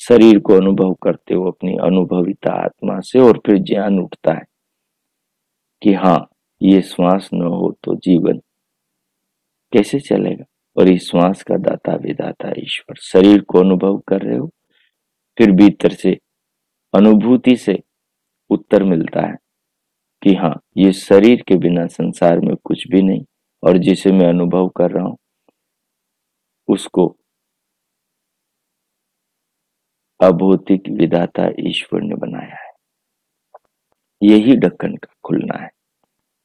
शरीर को अनुभव करते हो अपनी अनुभविता आत्मा से, और फिर ज्ञान उठता है कि हाँ, ये श्वास न हो तो जीवन कैसे चलेगा। और इस श्वास का दाता विधाता ईश्वर। शरीर को अनुभव कर रहे हो, फिर भीतर से अनुभूति से उत्तर मिलता है कि हाँ, ये शरीर के बिना संसार में कुछ भी नहीं, और जिसे मैं अनुभव कर रहा हूं उसको अभौतिक विधाता ईश्वर ने बनाया है। यही ढक्कन का खुलना है,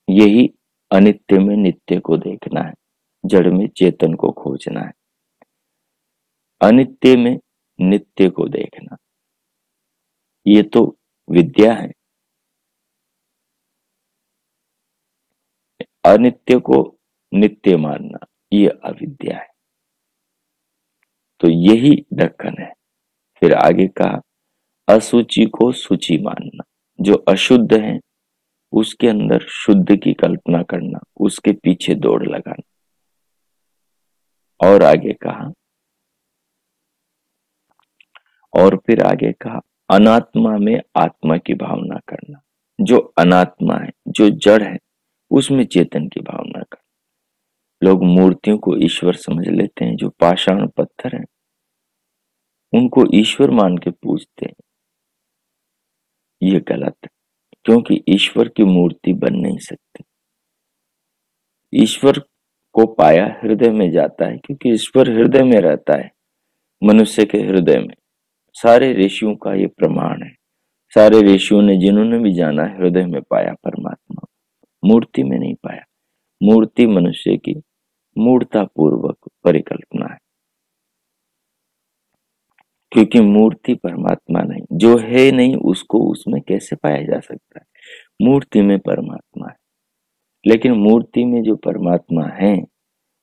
यही अनित्य में नित्य को देखना है, जड़ में चेतन को खोजना है। अनित्य में नित्य को देखना, ये तो विद्या है। अनित्य को नित्य मानना, ये अविद्या है। तो यही ढक्कन है। फिर आगे कहा, अशुचि को शुचि मानना, जो अशुद्ध है उसके अंदर शुद्ध की कल्पना करना, उसके पीछे दौड़ लगाना। और आगे कहा, और फिर आगे कहा, अनात्मा में आत्मा की भावना करना। जो अनात्मा है, जो जड़ है, उसमें चेतन की भावना करना। लोग मूर्तियों को ईश्वर समझ लेते हैं, जो पाषाण पत्थर हैं उनको ईश्वर मान के पूजते हैं। ये गलत है, क्योंकि ईश्वर की मूर्ति बन नहीं सकती। ईश्वर को पाया हृदय में जाता है, क्योंकि ईश्वर हृदय में रहता है, मनुष्य के हृदय में। सारे ऋषियों का ये प्रमाण है। सारे ऋषियों ने, जिन्होंने भी जाना, हृदय में पाया परमात्मा, मूर्ति में नहीं पाया। मूर्ति मनुष्य की मूर्ता पूर्वक परिकल्पना है, क्योंकि मूर्ति परमात्मा नहीं, जो है नहीं उसको उसमें कैसे पाया जा सकता है। मूर्ति में परमात्मा है, लेकिन मूर्ति में जो परमात्मा है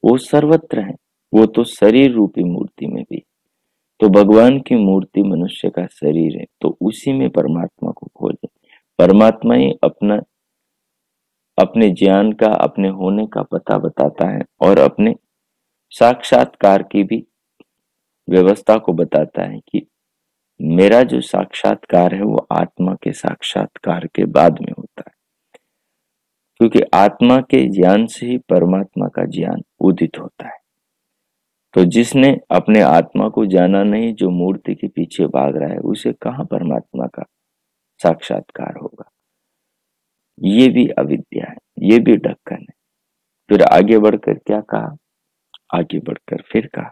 वो सर्वत्र है। वो तो शरीर रूपी मूर्ति में भी, तो भगवान की मूर्ति मनुष्य का शरीर है, तो उसी में परमात्मा को खोजे। परमात्मा ही अपने ज्ञान का, अपने होने का पता बताता है और अपने साक्षात्कार की भी व्यवस्था को बताता है कि मेरा जो साक्षात्कार है वो आत्मा के साक्षात्कार के बाद में होता है, क्योंकि आत्मा के ज्ञान से ही परमात्मा का ज्ञान उदित होता है। तो जिसने अपने आत्मा को जाना नहीं, जो मूर्ति के पीछे भाग रहा है, उसे कहाँ परमात्मा का साक्षात्कार होगा। ये भी अविद्या है, ये भी ढक्कन है। फिर आगे बढ़कर क्या कहा, आगे बढ़कर फिर कहा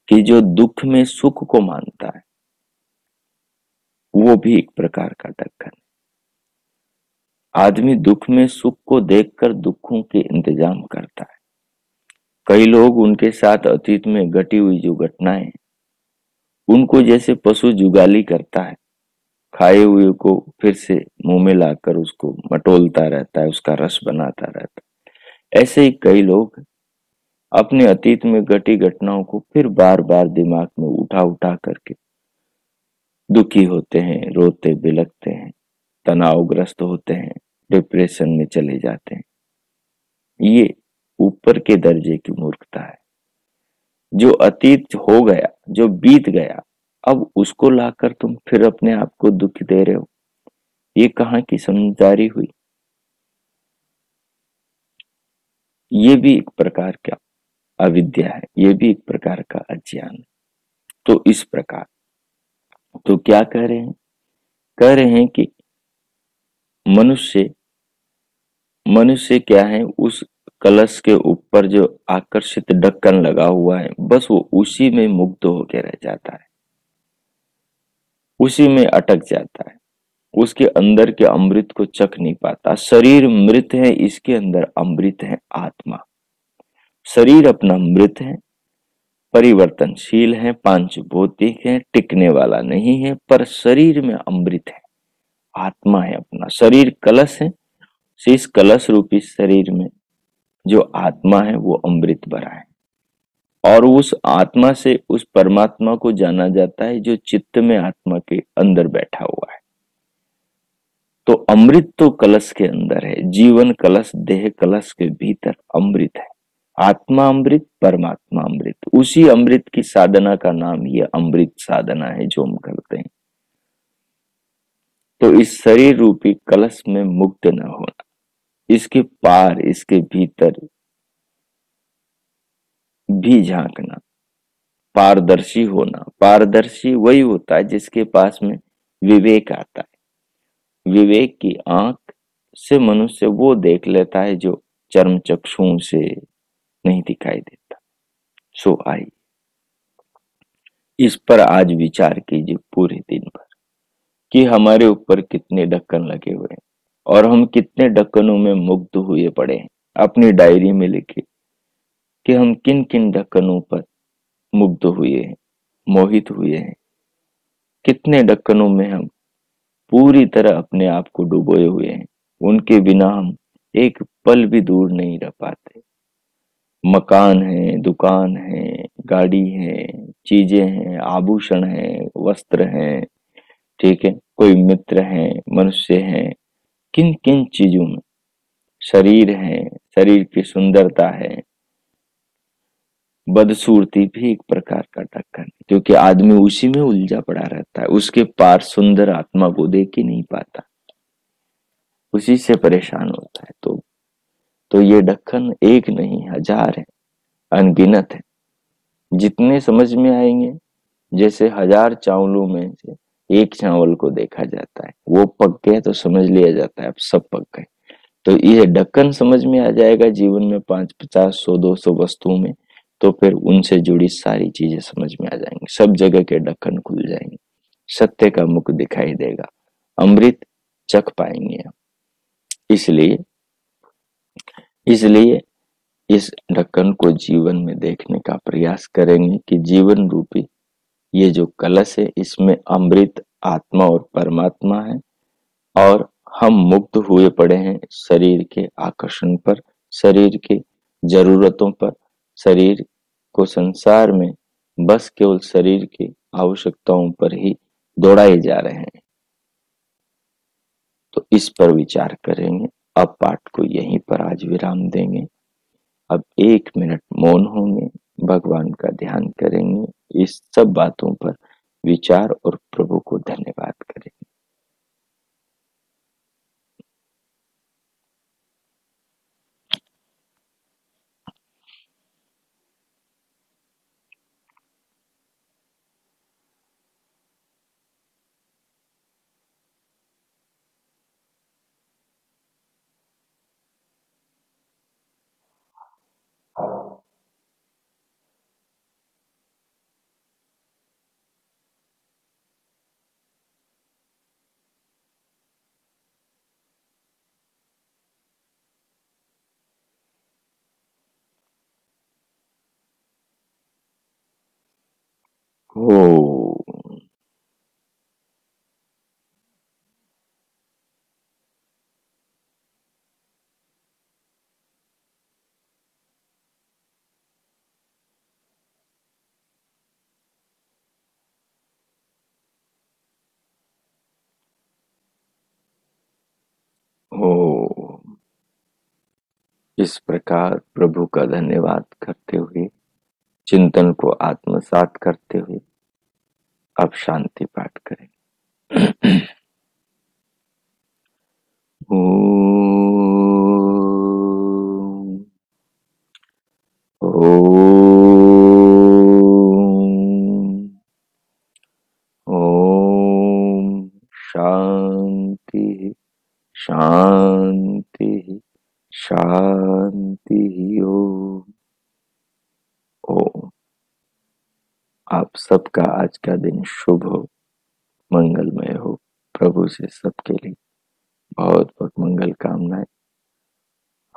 कि जो दुख में सुख को मानता है वो भी एक प्रकार का ढक्कन है। आदमी दुख में सुख को देखकर दुखों के इंतजाम करता है। कई लोग उनके साथ अतीत में घटी हुई जो घटनाएं, उनको जैसे पशु जुगाली करता है, खाए हुए को फिर से मुंह में लाकर उसको मटोलता रहता है, उसका रस बनाता रहता है। ऐसे ही कई लोग अपने अतीत में घटी घटनाओं को फिर बार बार दिमाग में उठा उठा करके दुखी होते हैं, रोते बिलखते हैं, तनावग्रस्त होते हैं, डिप्रेशन में चले जाते हैं। ये ऊपर के दर्जे की मूर्खता है। जो अतीत हो गया, जो बीत गया, अब उसको लाकर तुम फिर अपने आप को दुख दे रहे हो, ये कहाँ की समझदारी हुई। ये भी एक प्रकार का अविद्या है, ये भी एक प्रकार का अज्ञान है। तो इस प्रकार तो क्या कह रहे हैं, कह रहे हैं कि मनुष्य मनुष्य क्या है, उस कलश के ऊपर जो आकर्षित ढक्कन लगा हुआ है, बस वो उसी में मुग्ध होकर रह जाता है, उसी में अटक जाता है, उसके अंदर के अमृत को चख नहीं पाता। शरीर मृत है, इसके अंदर अमृत है आत्मा। शरीर अपना मृत है, परिवर्तनशील है, पांच भौतिक है, टिकने वाला नहीं है, पर शरीर में अमृत है, आत्मा है अपना। शरीर कलश है, इस कलश रूपी शरीर में जो आत्मा है वो अमृत भरा है, और उस आत्मा से उस परमात्मा को जाना जाता है जो चित्त में आत्मा के अंदर बैठा हुआ है। तो अमृत तो कलश के अंदर है, जीवन कलश, देह कलश के भीतर अमृत है। आत्मा अमृत, परमात्मा अमृत, उसी अमृत की साधना का नाम ये अमृत साधना है जो हम करते हैं। तो इस शरीर रूपी कलश में मुक्त न होना, इसके पार, इसके भीतर भी झांकना, पारदर्शी होना। पारदर्शी वही होता है जिसके पास में विवेक आता है। विवेक की आंख से मनुष्य वो देख लेता है जो चर्म चक्षुओं से नहीं दिखाई देता। सो आई इस पर आज विचार कीजिए पूरे दिन भर कि हमारे ऊपर कितने ढक्कन लगे हुए हैं और हम कितने ढक्कनों में मुग्ध हुए पड़े हैं। अपनी डायरी में लिखे कि हम किन किन ढक्कनों पर मुग्ध हुए हैं, मोहित हुए हैं। कितने ढक्कनों में हम पूरी तरह अपने आप को डुबोए हुए हैं, उनके बिना हम एक पल भी दूर नहीं रह पाते। मकान है, दुकान है, गाड़ी है, चीजें हैं, आभूषण है, वस्त्र हैं, ठीक है, कोई मित्र है, मनुष्य है, किन किन चीजों में, शरीर है, शरीर की सुंदरता है, बदसूरती भी एक प्रकार का ढक्कन है, क्योंकि आदमी उसी में उलझा पड़ा रहता है, उसके पार सुंदर आत्मा को देख ही नहीं पाता, उसी से परेशान होता है। तो ये ढक्कन एक नहीं, हजार है, अनगिनत है। जितने समझ में आएंगे, जैसे हजार चावलों में से एक चावल को देखा जाता है, वो पक गया तो समझ लिया जाता है अब सब पक गए। तो ये ढक्कन समझ में आ जाएगा जीवन में 5, 50, 100, 200 वस्तुओं में, तो फिर उनसे जुड़ी सारी चीजें समझ में आ जाएंगी, सब जगह के ढक्कन खुल जाएंगे, सत्य का मुख दिखाई देगा, अमृत चख पाएंगे हम। इसलिए इस ढक्कन को जीवन में देखने का प्रयास करेंगे कि जीवन रूपी ये जो कलश है, इसमें अमृत, आत्मा और परमात्मा है, और हम मुक्त हुए पड़े हैं शरीर के आकर्षण पर, शरीर के जरूरतों पर, शरीर को संसार में बस केवल शरीर की आवश्यकताओं पर ही दौड़ाए जा रहे हैं। तो इस पर विचार करेंगे। अब पाठ को यहीं पर आज विराम देंगे। अब 1 मिनट मौन होंगे, भगवान का ध्यान करेंगे, इस सब बातों पर विचार और प्रभु को धन्यवाद करेंगे। ओ ओ इस प्रकार प्रभु का धन्यवाद करते हुए, चिंतन को आत्मसात करते हुए अब शांति पाठ करें। ओम ओम ओम शांति शांति शांति। ओम ओम। आप सबका आज का दिन शुभ हो, मंगलमय हो। प्रभु से सबके लिए बहुत बहुत मंगल कामनाएं।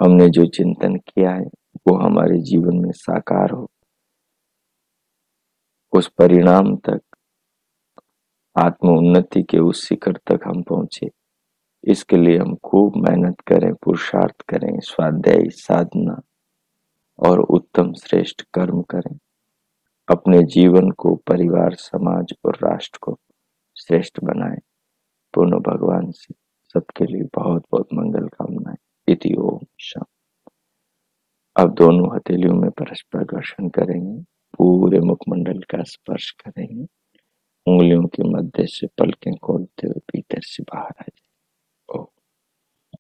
हमने जो चिंतन किया है वो हमारे जीवन में साकार हो, उस परिणाम तक, आत्म उन्नति के उस शिखर तक हम पहुंचे। इसके लिए हम खूब मेहनत करें, पुरुषार्थ करें, स्वाध्याय, साधना और उत्तम श्रेष्ठ कर्म करें। अपने जीवन को, परिवार, समाज और राष्ट्र को श्रेष्ठ बनाएं। पूर्ण भगवान से सबके लिए बहुत बहुत मंगल कामनाएं। इति ओम शांति। अब दोनों हथेलियों में परस्पर घर्षण करेंगे, पूरे मुखमंडल का स्पर्श करेंगे, उंगलियों के मध्य से पलकें खोलते हुए भीतर से बाहर आ